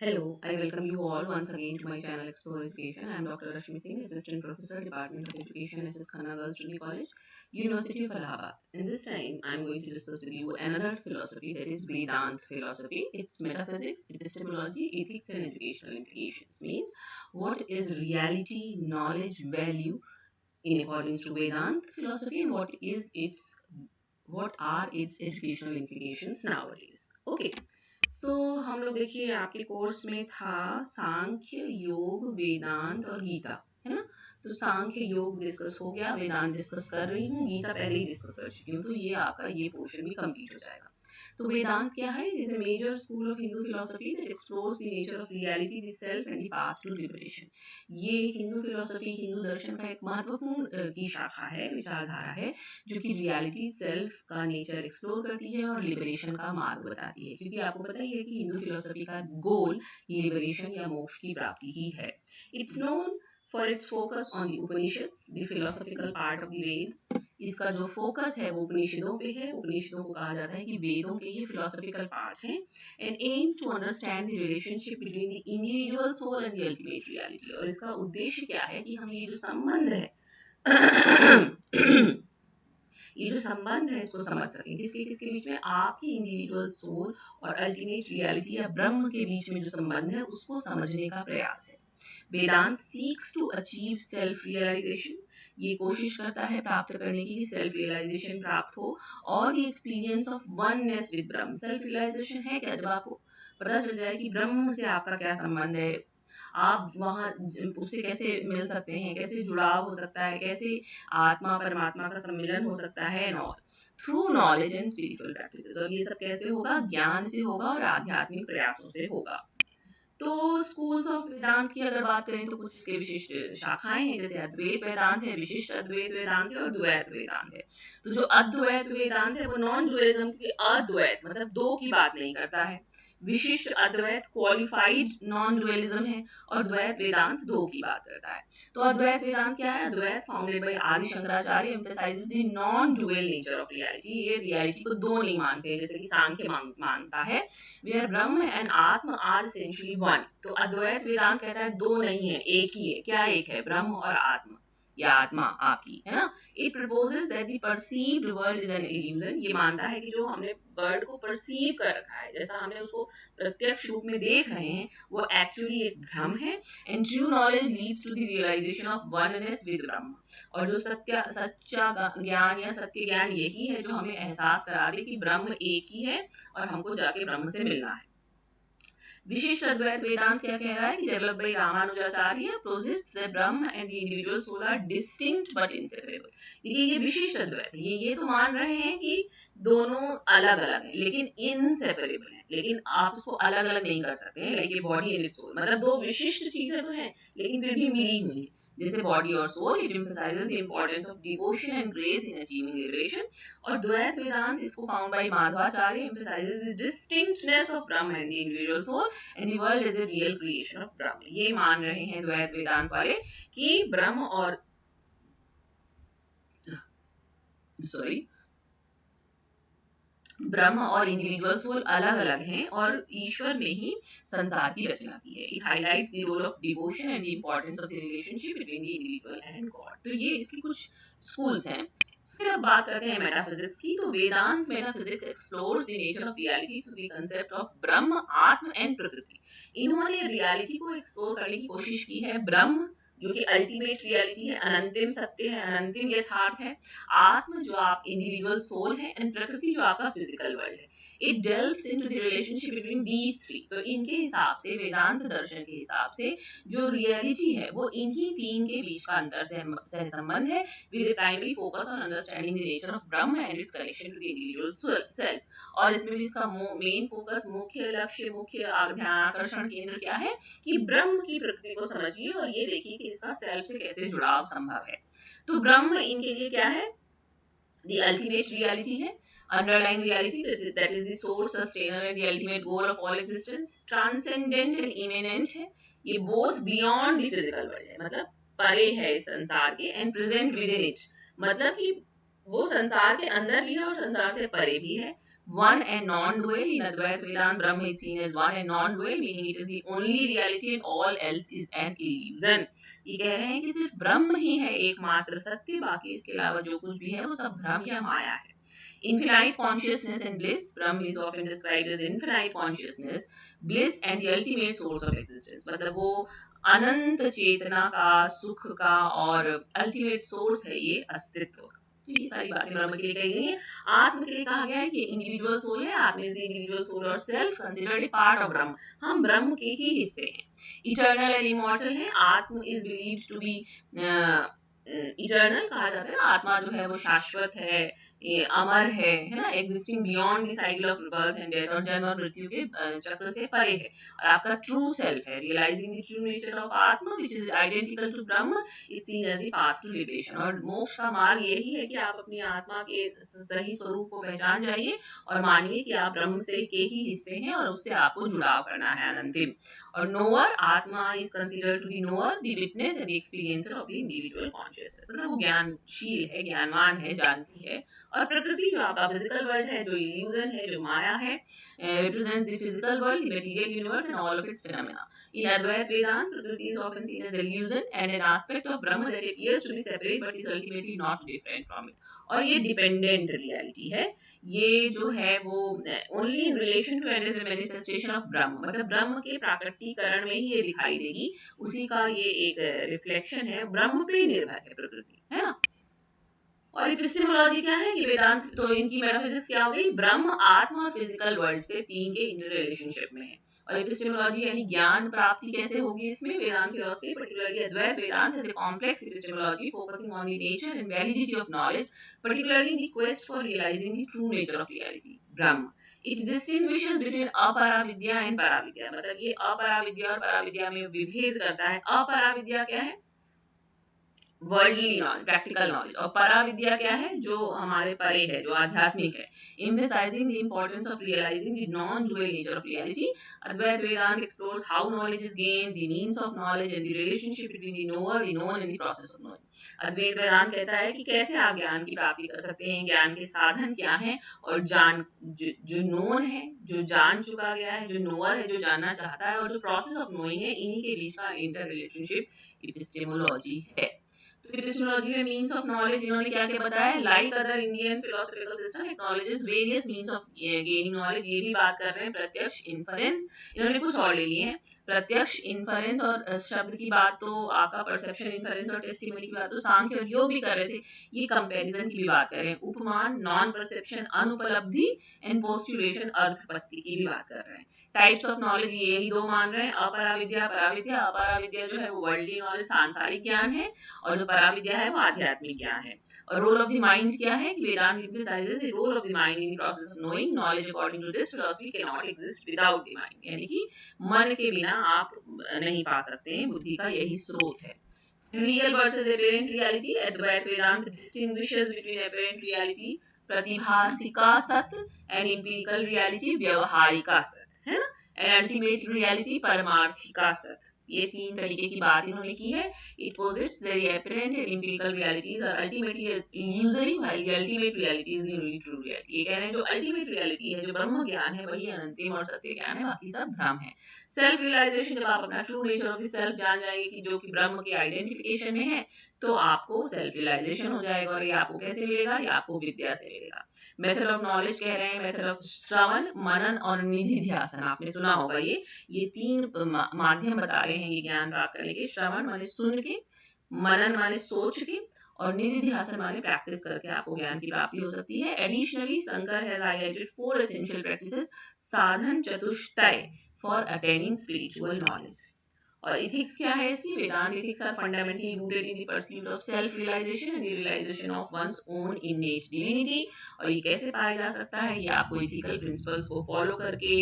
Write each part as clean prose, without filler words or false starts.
Hello, I welcome you all once again to my channel Explore Education. I am Dr. Rashmi Singh, Assistant Professor, Department of Education, SS Khanna Girls Degree College, University of Allahabad. In this time, I am going to discuss with you another philosophy, that is Vedant philosophy. Its metaphysics, epistemology, ethics, and educational implications. Means what is reality, knowledge, value in accordance to Vedant philosophy, and what are its educational implications nowadays. Okay. तो हम लोग देखिए आपके course में था सांख्य योग वेदांत और गीता, है ना। तो सांख्य योग डिस्कस हो गया, वेदांत डिस्कस कर रही हूँ, गीता पहले ही डिस्कस कर चुकी हूँ, तो ये आपका ये पोर्शन भी कंप्लीट हो जाएगा। तो वेदांत क्या है? It is a major school of Hindu philosophy that explores the nature of reality, the self and the path to liberation. ये हिंदू फिलोसफी, हिंदू दर्शन का एक महत्वपूर्ण की शाखा है, विचारधारा है, जो कि रियलिटी, सेल्फ का नेचर एक्सप्लोर करती है और लिबरेशन का मार्ग बताती है। क्योंकि आपको पता ही है कि हिंदू फिलोसफी का गोल लिबरेशन या मोक्ष की प्राप्ति ही है। It's known for its focus on the Upanishads, the philosophical part of the Veda. इसका जो फोकस है वो उपनिषदों पे है। उपनिषदों को कहा जाता है कि वेदों के ये फिलोसॉफिकल पार्ट हैं, and aims to understand the relationship between the individual soul and the ultimate reality. और इसका उद्देश्य क्या है कि हम ये जो संबंध है ये जो संबंध है इसको समझ सकें। किसके किसके बीच में? आपकी इंडिविजुअल सोल और अल्टीमेट रियलिटी या ब्रह्म के बीच में जो संबंध है उसको समझने का प्रयास है। Vedanta seeks to achieve self realisation, ये कोशिश करता है प्राप्त करने की, सेल्फ रियलाइजेशन प्राप्त हो, और the experience of oneness with Brahma. Self realisation है क्या? जब आपको पता चल जाए कि ब्रह्म से आपका क्या संबंध है, आप वहां उससे कैसे मिल सकते हैं, कैसे जुड़ाव हो सकता है, कैसे आत्मा परमात्मा का सम्मिलन हो सकता है, and all through knowledge and spiritual practices. और ये सब कैसे होगा? ज्ञान से होगा और आध्यात्मिक प्रयासों से होगा। तो स्कूल्स ऑफ वेदांत की अगर बात करें तो कुछ इसके विशिष्ट शाखाएं हैं, जैसे अद्वैत वेदांत है, विशिष्ट अद्वैत वेदांत है और द्वैत वेदांत है। तो जो अद्वैत वेदांत है वो नॉन डुअलिज्म की, अद्वैत मतलब दो की बात नहीं करता है। विशिष्ट अद्वैत क्वालिफाइड नॉन डुअलिज्म है, और द्वैत वेदांत दो की बात करता है। तो अद्वैत वेदांत क्या है? अद्वैत फाउंडेड बाय आदि Shankaracharya emphasises the non dual nature of reality. ये रियलिटी को दो नहीं मानते, जैसे कि सांख्य मानता है, वेयर ब्रह्म एंड आत्म आर एसेंशियली वन। तो अद्वैत वेदांत कहता है दो नहीं है, एक ही है। क्या एक है? ब्रह्म और आत्मा या आत्मा आपकी, है ना। It proposes that the perceived world is an illusion. ये मानता है कि जो हमने वर्ल्ड को परसीव कर रखा है, जैसा हमने उसको प्रत्यक्ष रूप में देख रहे हैं, वो एक्चुअली एक भ्रम है। And true knowledge leads to the realisation of oneness with Brahman. और जो सच्चा ज्ञान या सत्य ज्ञान यही है जो हमें एहसास करा दे कि ब्रह्म एक ही है और हमको जाके ब्रह्म से मिलना है। विशिष्ट अद्वैत वेदांत क्या कह रहा है कि develop by Ramanujacharya posits that Brahman and the individual soul are distinct but inseparable. देखिए ये विशिष्ट अद्वैत है, ये तो मान रहे हैं कि दोनों अलग अलग हैं लेकिन इनसेपरेबल हैं, लेकिन आप उसको अलग अलग नहीं कर सकते हैं। लाइक ये बॉडी एंड सोल, मतलब दो विशिष्ट चीजें तो हैं लेकिन फिर भी मिली हुई है, जैसे बॉडी और soul. It emphasises the importance of devotion and grace in achieving liberation. और द्वैत वेदांत इसको found by Madhvacharya emphasises the distinctness of Brahma and the individual soul and the world is a real creation of Brahma. ये मान रहे हैं द्वैत वेदांत वाले कि ब्रह्म और ब्रह्म और इंडिविजुअल सोल अलग अलग हैं और ईश्वर ने ही संसार की रचना की है। It highlights the role of devotion and the importance of the relationship between the individual and God. तो ये इसकी कुछ स्कूल्स हैं। फिर अब बात करते हैं मेटाफिजिक्स की। तो Vedanta metaphysics explores the nature of reality through the concept of Brahma, Atma and प्रकृति। इन्होंने रियलिटी को एक्सप्लोर करने की कोशिश की है। ब्रह्म जो कि अल्टीमेट रियलिटी है, अनंतिम सत्य है, अनंतिम यथार्थ है। आत्म जो आप इंडिविजुअल सोल है, एंड प्रकृति जो आपका फिजिकल वर्ल्ड है। It delves into the relationship between these three. तो इनके हिसाब से, वेदांत दर्शन के हिसाब से, जो रियलिटी है वो इन्हीं तीन के बीच का अंतर सह संबंध है, with the primary focus on understanding the nature of Brahma and its connection to the individual self. और इसमें भी इसका मेन फोकस, मुख्य लक्ष्य, मुख्य ध्यान आकर्षण केंद्र क्या है कि ब्रह्म की प्रकृति को समझिए और ये देखिए कि इसका सेल्फ से कैसे जुड़ाव संभव है। तो ब्रह्म इनके लिए क्या है? The ultimate reality है, underlying reality, that is the source, sustainer and the ultimate goal of all existence. Transcendent and immanent है, ये both beyond the physical world है, मतलब परे है इस संसार के, and present within it, मतलब कि वो संसार के अंदर भी है और संसार से परे भी है। one and non-dual. In Advaita Vedanta, Brahma is seen as one and non-dual, meaning it is the only reality and all else is an illusion. ये कह रहे हैं कि सिर्फ ब्रह्म ही है एकमात्र सत्य, बाकी इसके अलावा जो कुछ भी है वो सब भ्रम या माया है. Infinite consciousness and bliss. Brahma is often described as infinite consciousness, bliss and the ultimate source of existence. मतलब वो अनंत चेतना का, सुख का और अल्टीमेट सोर्स है ये अस्तित्व का. तो ये सारी बातें ब्रह्म के लिए कही गई हैं. आत्म के लिए कहा गया है कि इंडिविजुअल सोल है. आत्मा इज द इंडिविजुअल सोल और self considered a part of ब्रह्म. हम ब्रह्म के ही हिस्से हैं. इटर्नल एंड इमॉर्टल है. Atma is believed to be eternal कहा जाता है. आत्मा जो है वो शाश्वत है, ये अमर है ना, existing beyond the cycle of birth and death, और जन्म और मृत्यु के चक्र से परे है. और आपका ट्रू सेल्फ है. Realising the true nature of Atma which is identical to Brahman is seen as the path to liberation. और मोक्ष का मार्ग यही है कि आप अपनी आत्मा के सही स्वरूप को पहचान जाइए और मानिए कि आप ब्रह्म से के ही हिस्से हैं और उससे आपको जुड़ाव करना है अनंतिम. और knower, Atma is considered to be knower, the witness and the experiencer of the individual consciousness. मतलब वो ज्ञानशील है, ज्ञानवान है, जानती है. और प्रकृति जो आपका फिजिकल वर्ल्ड है, जो इल्यूजन है, जो माया है, represents the physical world, the material universe and all of its phenomena. In Advaita Vedanta, Prakriti is often seen as illusion and an aspect of Brahma that appears to be separate but is ultimately not different from it. और ये dependent reality है. ये जो है वो only in relation to and is a manifestation of Brahman. मतलब ब्रह्म के प्राकृतिकरण में ही ये दिखाई देगी. उसी का ये एक रिफ्लेक्शन है. ब्रह्म पे ही निर्भर है प्रकृति, है ना. और एपिस्टेमोलॉजी क्या है कि वेदांत, तो इनकी मेटाफिजिक्स क्या हो गई, ब्रह्म, आत्मा और फिजिकल वर्ल्ड से तीन के इंटर रिलेशनशिप में है. और एपिस्टेमोलॉजी यानी ज्ञान प्राप्ति कैसे होगी इसमें. वेदांत philosophy particularly Advaita Vedanta has a complex epistemology focusing on the nature and validity of knowledge, particularly in the quest for realizing the true nature of reality, Brahma. It distinguishes between अपराविद्या and paravidya. मतलब ये अपराविद्या और पराविद्या में विभेद करता है. अपराविद्या क्या है, worldly knowledge, practical knowledge. और पराविद्या क्या है, जो हमारे परे है, जो आध्यात्मिक है. emphasizing the importance of realizing the non-dual nature of reality, Advaita Vedanta explores how knowledge is gained, the means of knowledge and the relationship between the knower, the known and the process of knowing. अद्वैत वेदांत कहता है कि कैसे आप ज्ञान की प्राप्ति कर सकते हैं, ज्ञान के साधन क्या हैं, और जान जो नोन है, जो जान चुका गया है, जो नोअर है, जो जानना चाहता है, और जो प्रोसेस ऑफ नोइंग है, इन्हीं के बीच का इंटर रिलेशनशिप एपिस्टेमोलॉजी है. तो एपिस्टेमोलॉजी में मींस ऑफ नॉलेज इन्होंने क्या क्या बताया. Like other Indian philosophical system acknowledges various means of gaining knowledge. ये भी बात कर रहे हैं प्रत्यक्ष, इन्फरेंस, इन्होंने कुछ और ले लिए हैं. प्रत्यक्ष, इन्फरेंस और शब्द की बात तो आपका परसेप्शन, इन्फरेंस और टेस्टिमनी की बात तो सांख्य और योग भी कर रहे थे. ये कंपैरिजन की भी बात कर रहे हैं. उपमान, नॉन परसेप्शन, अनुपलब्धि एंड पोस्टुलेशन, अर्थपत्ति की भी बात कर रहे हैं. टाइप्स ऑफ नॉलेज ये ही दो मान रहे हैं, अपराविद्या, पराविद्या. अपराविद्या जो है वो वर्ल्डली नॉलेज, सांसारिक ज्ञान है, और जो पराविद्या है वो आध्यात्मिक ज्ञान है. और रोल ऑफ द माइंड क्या है, वेदांत emphasizes the role of the mind in the process of knowing. Knowledge according to this philosophy cannot exist without the mind. यानी कि मन के बिना आप नहीं पा सकते हैं. बुद्धि का यही स्रोत है. Real versus apparent reality. Advaita Vedanta distinguishes between apparent reality, प्रतिभासिका सत्य, and empirical reality, व्यवहारिका सत्य, है ना, and ultimate reality, परमार्थिका सत्य. ये तीन तरीके की बात इन्होंने की है. It posits that the apparent and empirical realities are ultimately illusory, while the ultimate reality is the only true reality. ये कह रहे हैं जो ultimate reality है, जो ब्रह्म ज्ञान है, वही अनंतिम और सत्य ज्ञान है, बाकी सब भ्रम है. सेल्फ रियलाइजेशन, जब आप अपना true nature of the self जान जाएंगे कि जो कि ब्रह्म के आइडेंटिफिकेशन में है, तो आपको सेल्फ रियलाइजेशन हो जाएगा. और ये आपको कैसे मिलेगा, ये आपको विद्या से मिलेगा. मेथड ऑफ नॉलेज कह रहे हैं, मेथड ऑफ श्रवण, मनन और निधिध्यासन. आपने सुना होगा ये तीन माध्यम बता रहे हैं ये ज्ञान प्राप्त करने के. श्रवण माने सुन के, मनन माने सोच के, और निधिध्यासन माने प्रैक्टिस करके आपको ज्ञान की प्राप्ति हो सकती है. Additionally Shankar has highlighted 4 essential practices, sadhana chatushtaya for attaining spiritual knowledge. और इथिक्स क्या है इसकी, Vedanta ethics are fundamentally rooted in the pursuit of self realisation and the realisation of one's own innate divinity. और ये कैसे पाया जा सकता है, ये आपको इथिकल प्रिंसिपल्स को फॉलो करके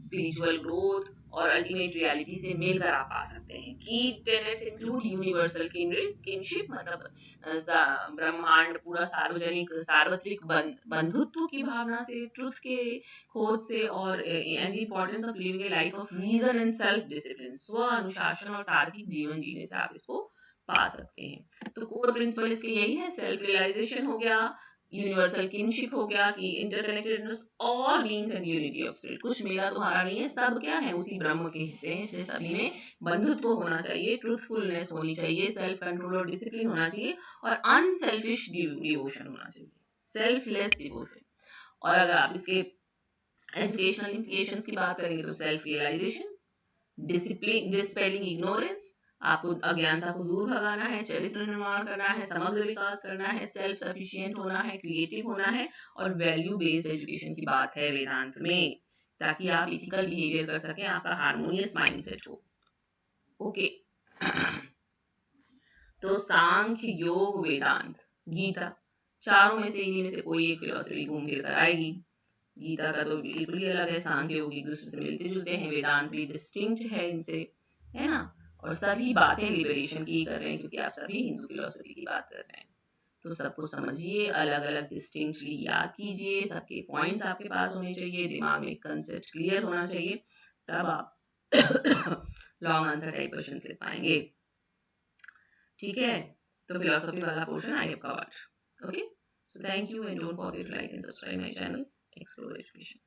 स्पिरिचुअल ग्रोथ और अल्टीमेट रियलिटी से मिलकर आप पा सकते हैं. की टेनेट्स इंक्लूड यूनिवर्सल किनशिप, मतलब ब्रह्मांड पूरा सार्वजनिक, सार्वत्रिक बंधुत्व की भावना से, ट्रुथ के खोज से, और and the importance of living a life of reason and self discipline. स्व अनुशासन और तार्किक जीवन जीने से आप इसको पा सकते हैं. तो कोर प्रिंसिपल इसके यही है. सेल्फ रियलाइजेशन हो गया, यूनिवर्सल किनशिप हो गया कि interconnectedness, all beings and unity of spirit, कुछ मेरा तुम्हारा नहीं है, सब क्या है, उसी ब्रह्म के हिस्से हैं, इसलिए सभी में बंधुत्व होना चाहिए, ट्रूथफुलनेस होनी चाहिए, सेल्फ कंट्रोल और डिसिप्लिन होना चाहिए, और अनसेल्फिश डिवोशन होना चाहिए, सेल्फलेस डिवोशन। और अगर आप इसके एजुकेशनल इम्प्लीकेशंस की बात करेंगे तो सेल्फ रियलाइजेशन, डिसिप्लिन, डिस्पेलिंग इग्नोरेंस, आपको अज्ञानता को दूर भगाना है, चरित्र निर्माण करना है, समग्र विकास करना है, सेल्फ सफिशिएंट होना है, क्रिएटिव होना है, और वैल्यू बेस्ड एजुकेशन की बात है वेदांत में, ताकि आप इथिकल बिहेवियर कर सकें, आपका हार्मोनियस माइंडसेट हो। ओके तो सांख्य, योग, वेदांत, गीता, चारों में से इन्हीं में से कोई एक फिलोसफी घूम फिर कर आएगी। गीता का तो बिल्कुल ही अलग है, सांख्य योग एक दूसरे से मिलते जुलते हैं, वेदांत भी डिस्टिंक्ट है इनसे, है ना। और सभी बातें लिबरेशन की कर रहे हैं, क्योंकि आप सभी हिंदू फिलोसफी की बात कर रहे हैं। तो सबको समझिए, अलग अलग डिस्टिंक्टली याद कीजिए, सबके पॉइंट्स आपके पास होने चाहिए, दिमाग में कंसेप्ट क्लियर होना चाहिए, तब आप लॉन्ग आंसर टाइप क्वेश्चन लिख पाएंगे। ठीक है, तो फिलोसफी वाला portion I have covered. Okay, so thank you and don't forget to like and subscribe my channel, Explore Education.